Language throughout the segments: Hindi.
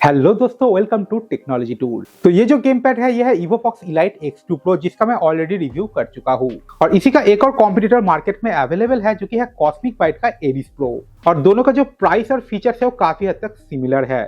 हेलो दोस्तों, वेलकम टू टेक्नोलॉजी टूल। तो ये जो गेम पैड है ये है EvoFox Elite X2 Pro, जिसका मैं ऑलरेडी रिव्यू कर चुका हूँ। और इसी का एक और कॉम्पिटिटर मार्केट में अवेलेबल है जो कि है कॉस्मिक बाइट का Aries Pro। और दोनों का जो प्राइस और फीचर्स है वो काफी हद तक सिमिलर है।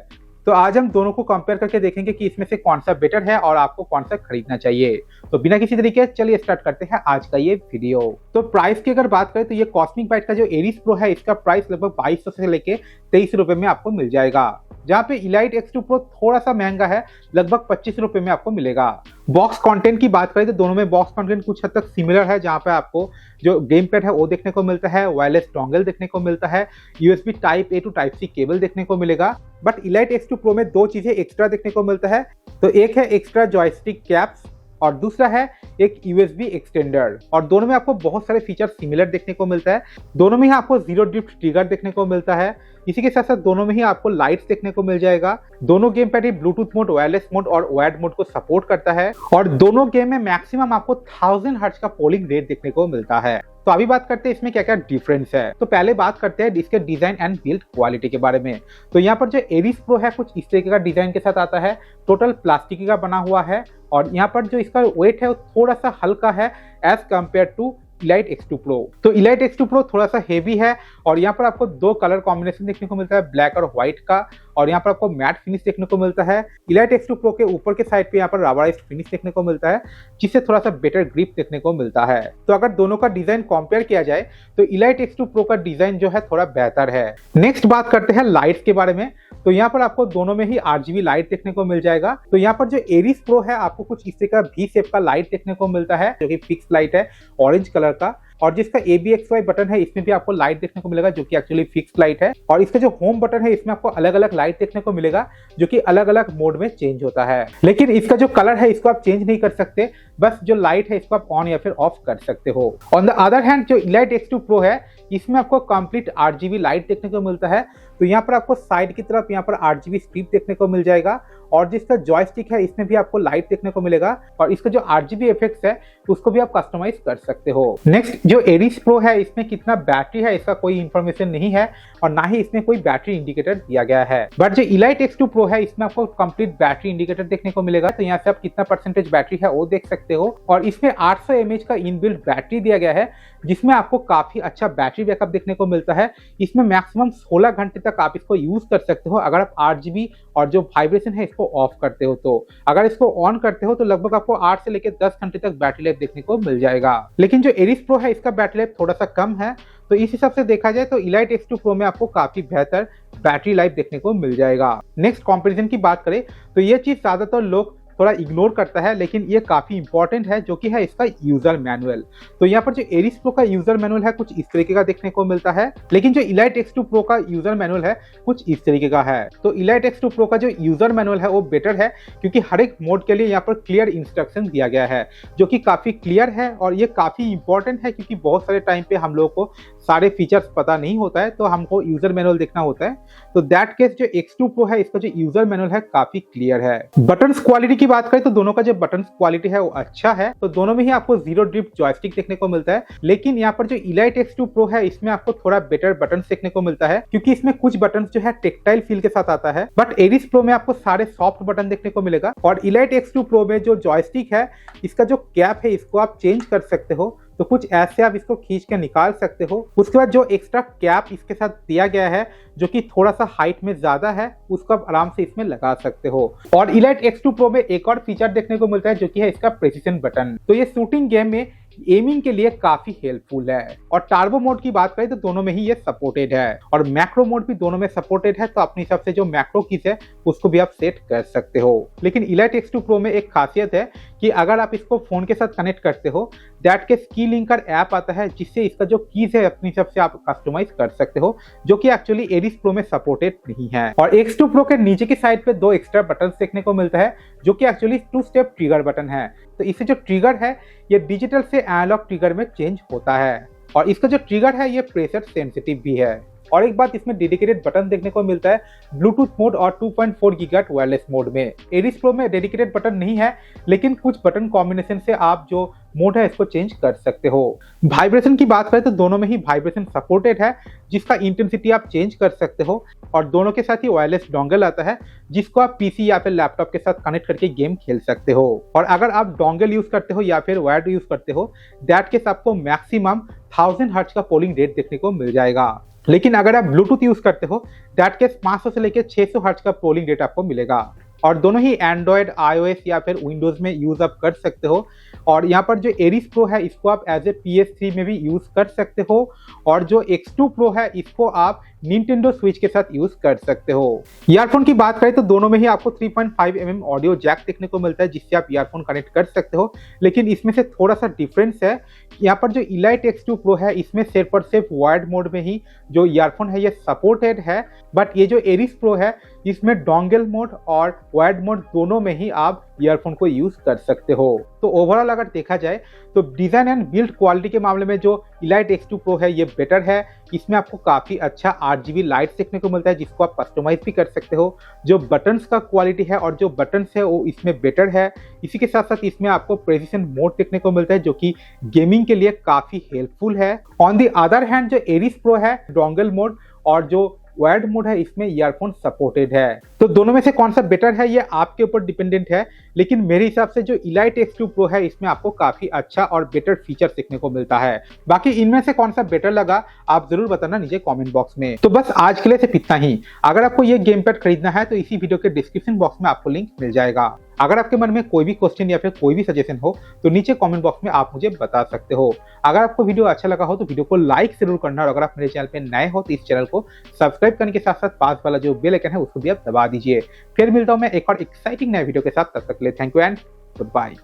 तो आज हम दोनों को कंपेयर करके देखेंगे कि इसमें से कौन सा बेटर है और आपको कौन सा खरीदना चाहिए। तो बिना किसी तरीके चलिए स्टार्ट करते हैं आज का ये वीडियो। तो प्राइस की अगर बात करें तो ये कॉस्मिक बाइट का जो Aries Pro है इसका प्राइस लगभग 2200 से लेके 2300 रुपए में आपको मिल जाएगा, जहाँ पे Elite X2 Pro थोड़ा सा महंगा है, लगभग 25 रुपए में आपको मिलेगा। बॉक्स कंटेंट की बात करें तो दोनों में बॉक्स कंटेंट कुछ हद तक सिमिलर है, जहाँ पे आपको जो गेम पैड है वो देखने को मिलता है, वायरलेस डोंगल देखने को मिलता है, USB type A to type C cable देखने को मिलेगा। बट Elite X2 Pro में दो चीजें एक्स्ट्रा देखने को मिलता है। तो एक है एक्स्ट्रा जॉयस्टिक कैप्स और दूसरा है एक USB एक्सटेंडर। और दोनों में आपको बहुत सारे फीचर सिमिलर देखने को मिलता है। दोनों में ही आपको जीरो ड्रिफ्ट ट्रिगर देखने को मिलता है। इसी के साथ साथ दोनों में ही आपको लाइट्स देखने को मिल जाएगा। दोनों game pad Bluetooth mode, wireless mode और वायर्ड मोड को सपोर्ट करता है। और दोनों गेम में मैक्सिमम आपको 1000 हर्ट्ज का पोलिंग रेट देखने को मिलता है। तो अभी बात करते हैं इसमें क्या क्या डिफरेंस है। तो पहले बात करते हैं इसके डिजाइन एंड बिल्ड क्वालिटी के बारे में। तो यहाँ पर जो Aries Pro है कुछ इस तरीके का डिजाइन के साथ आता है, टोटल प्लास्टिक का बना हुआ है। और यहाँ पर जो इसका वेट है वो थोड़ा सा हल्का है as compare to Elite X2 Pro। तो Elite X2 Pro थोड़ा सा हेवी है और यहाँ पर आपको दो कलर कॉम्बिनेशन देखने को मिलता है, ब्लैक और व्हाइट का। और यहाँ पर आपको मैट फिनिश देखने को मिलता है। Elite X2 Pro के ऊपर के साइड पे यहाँ पर रबराइज्ड फिनिश देखने को मिलता है, जिससे थोड़ा सा बेटर ग्रिप देखने को मिलता है। तो अगर दोनों का डिजाइन कंपेयर किया जाए तो Elite X2 Pro का डिजाइन जो है थोड़ा बेहतर है। नेक्स्ट बात करते हैं लाइट्स के बारे में। तो यहाँ पर आपको दोनों में ही RGB लाइट देखने को मिल जाएगा। तो यहाँ पर जो Aries Pro है आपको कुछ इस तरह का V शेप का लाइट देखने को मिलता है, जो कि फिक्स लाइट है ऑरेंज कलर का। और जिसका ABXY बटन है इसमें भी आपको लाइट देखने को मिलेगा, जो कि एक्चुअली फिक्स लाइट है। और इसका जो होम बटन है इसमें आपको अलग अलग लाइट देखने को मिलेगा, जो कि अलग अलग मोड में चेंज होता है। लेकिन इसका जो कलर है इसको आप चेंज नहीं कर सकते, बस जो लाइट है इसको आप ऑन या फिर ऑफ कर सकते हो। ऑन द अदर हैंड जो Elite X2 Pro है इसमें आपको कंप्लीट RGB लाइट देखने को मिलता है। तो यहाँ पर आपको साइड की तरफ यहाँ पर RGB स्ट्रिप देखने को मिल जाएगा। और जिसका जॉयस्टिक है इसमें भी आपको लाइट देखने को मिलेगा। और इसका जो RGB इफेक्ट्स है उसको भी आप कस्टमाइज कर सकते हो। नेक्स्ट जो Aries Pro है इसमें कितना बैटरी है इसका कोई इंफॉर्मेशन नहीं है और ना ही इसमें कोई बैटरी इंडिकेटर दिया गया है। बट जो Elite X2 Pro है इसमें आपको कंप्लीट बैटरी इंडिकेटर देखने को मिलेगा। तो यहाँ से आप कितना परसेंटेज बैटरी है वो देख सकते हो। और इसमें 800 mAh का इनबिल्ट बैटरी दिया गया है, जिसमें आपको काफी अच्छा बैटरी बैकअप देखने को मिलता है। इसमें मैक्सिमम 16 घंटे तक आप इसको यूज कर सकते हो अगर आप RGB और जो वाइब्रेशन है इसको ऑफ करते हो। तो अगर इसको ऑन करते हो तो लगभग आपको 8 से लेकर 10 घंटे तक बैटरी लाइफ देखने को मिल जाएगा। लेकिन जो Aries Pro है इसका बैटरी लाइफ थोड़ा सा कम है। तो इस हिसाब से देखा जाए तो Elite X2 Pro में आपको काफी बेहतर बैटरी लाइफ देखने को मिल जाएगा। नेक्स्ट कंपैरिजन की बात करें तो ये चीज ज्यादातर लोग थोड़ा इग्नोर करता है, लेकिन ये काफी इंपॉर्टेंट है, जो कि है इसका यूजर मैनुअल। तो यहाँ पर जो Aries Pro का यूजर मैनुअल है कुछ इस तरीके का देखने को मिलता है, लेकिन जो Elite X2 Pro का यूजर मैनुअल है कुछ इस तरीके का है। तो Elite X2 Pro का जो यूजर मैनुअल है वो बेटर है, क्योंकि हर एक मोड के लिए यहाँ पर क्लियर इंस्ट्रक्शन दिया गया है, जो कि काफी क्लियर है। और ये काफी इंपॉर्टेंट है क्योंकि बहुत सारे टाइम पे हम लोग को सारे फीचर्स पता नहीं होता है, तो हमको यूजर मैनुअल देखना होता है। तो दैट केस जो X2 Pro है इसका जो यूजर मैनुअल है काफी क्लियर है। बटन्स क्वालिटी की बात करें तो दोनों का जो बटन्स क्वालिटी है वो अच्छा है। तो दोनों में ही आपको जीरो ड्रिफ्ट जॉयस्टिक देखने को मिलता है। लेकिन यहाँ पर जो Elite X2 Pro है इसमें आपको थोड़ा बेटर बटन्स देखने को मिलता है, क्योंकि इसमें कुछ बटन्स जो है टेक्टाइल फील के साथ आता है। बट Aries Pro में आपको सारे सॉफ्ट बटन देखने को मिलेगा। और Elite X2 Pro में जो जॉयस्टिक है इसका जो कैप है इसको आप चेंज कर सकते हो। तो कुछ ऐसे आप इसको खींच के निकाल सकते हो। उसके बाद जो एक्स्ट्रा कैप इसके साथ दिया गया है, जो कि थोड़ा सा हाइट में ज्यादा है, उसको आप आराम से इसमें लगा सकते हो। और Elite X2 Pro में एक और फीचर देखने को मिलता है, जो कि है इसका प्रेसिजन बटन। तो ये शूटिंग गेम में एमिंग के लिए काफी हेल्पफुल है। और टार्बो मोड की बात करें तो दोनों में ही ये सपोर्टेड है, और मैक्रो मोड भी दोनों में सपोर्टेड है। तो अपने हिसाब से जो मैक्रो कीज है उसको भी आप सेट कर सकते हो। लेकिन Elite X2 Pro में एक खासियत है कि अगर आप इसको फोन के साथ कनेक्ट करते हो, दैट के की लिंकर ऐप आता है, जिससे इसका जो कीज है अपनी हिसाब से आप कस्टमाइज कर सकते हो, जो कि एक्चुअली Aries Pro में सपोर्टेड नहीं है। और X2 Pro के नीचे की साइड पे दो एक्स्ट्रा बटन देखने को मिलता है, जो कि एक्चुअली 2 स्टेप ट्रिगर बटन है। तो इससे जो ट्रिगर है ये डिजिटल से एनालॉग ट्रिगर में चेंज होता है। और इसका जो ट्रिगर है ये प्रेशर सेंसिटिव भी है। और एक बात, इसमें डेडिकेटेड बटन देखने को मिलता है ब्लूटूथ मोड और 2.4 गीगाहर्ट्ज वायरलेस मोड में। एरिस प्रो में डेडिकेटेड बटन नहीं है, लेकिन कुछ बटन कॉम्बिनेशन से आप जो मोड है इसको चेंज कर सकते हो। वाइब्रेशन की बात करें तो दोनों में ही वाइब्रेशन सपोर्टेड है, जिसका इंटेंसिटी आप चेंज कर सकते हो। और दोनों के साथ ही वायरलेस डोंगल आता है, जिसको आप पीसी या फिर लैपटॉप के साथ कनेक्ट करके गेम खेल सकते हो। और अगर आप डोंगल यूज करते हो या फिर वायर्ड यूज करते हो, दैट केस आपको मैक्सिमम 1000 हर्ट्ज का पोलिंग रेट देखने को मिल जाएगा। लेकिन अगर आप ब्लूटूथ यूज करते हो, दैट केस 500 से लेकर 600 हर्ट्ज का पोलिंग रेट आपको मिलेगा। और दोनों ही एंड्रॉयड, आईओएस या फिर विंडोज में यूज आप कर सकते हो। और यहाँ पर जो एरिस प्रो है इसको आप एज ए PS3 में भी यूज कर सकते हो, और जो X2 प्रो है इसको आप निंटेंडो स्विच के साथ यूज कर सकते हो। ईयरफोन की बात करें तो दोनों में ही आपको 3.5 mm ऑडियो जैक देखने को मिलता है, जिससे आप ईयरफोन कनेक्ट कर सकते हो। लेकिन इसमें से थोड़ा सा डिफरेंस है, यहाँ पर जो इलाइट X2 प्रो है इसमें सिर्फ और सिर्फ वायर्ड मोड में ही जो ईयरफोन है ये सपोर्टेड है। बट ये जो एरिस प्रो है इसमें डोंगल मोड और वायर्ड मोड दोनों में ही आप ईयरफोन को यूज कर सकते हो। तो ओवरऑल अगर देखा जाए तो डिजाइन एंड बिल्ड क्वालिटी के मामले में जो इलाइट X2 प्रो है ये बेटर है। इसमें आपको काफी अच्छा RGB लाइट्स देखने को मिलता है, जिसको आप कस्टमाइज भी कर सकते हो। जो बटन्स का क्वालिटी है और जो बटन्स है वो इसमें बेटर है। इसी के साथ साथ इसमें आपको प्रेसिशन मोड देखने को मिलता है, जो कि गेमिंग के लिए काफी हेल्पफुल है। ऑन दी अदर हैंड जो एरिस प्रो है डोंगल मोड और जो वायर्ड मोड है इसमें ईयरफोन सपोर्टेड है। तो दोनों में से कौन सा बेटर है ये आपके ऊपर डिपेंडेंट है, लेकिन मेरे हिसाब से जो इलाइट X2 प्रो है इसमें आपको काफी अच्छा और बेटर फीचर देखने को मिलता है। बाकी इनमें से कौन सा बेटर लगा आप जरूर बताना नीचे कमेंट बॉक्स में। तो बस आज के लिए सिर्फ इतना ही। अगर आपको ये गेम पैड खरीदना है तो इसी वीडियो के डिस्क्रिप्शन बॉक्स में आपको लिंक मिल जाएगा। अगर आपके मन में कोई भी क्वेश्चन या फिर कोई भी सजेशन हो तो नीचे कमेंट बॉक्स में आप मुझे बता सकते हो। अगर आपको वीडियो अच्छा लगा हो तो वीडियो को लाइक जरूर करना, और अगर आप मेरे चैनल पे नए हो तो इस चैनल को सब्सक्राइब करने के साथ साथ पास वाला जो बेल आइकन है उसको भी आप दबा दीजिए। फिर मिलता हूं मैं एक और एक्साइटिंग नए वीडियो के साथ, तब तक के लिए thank you and good bye.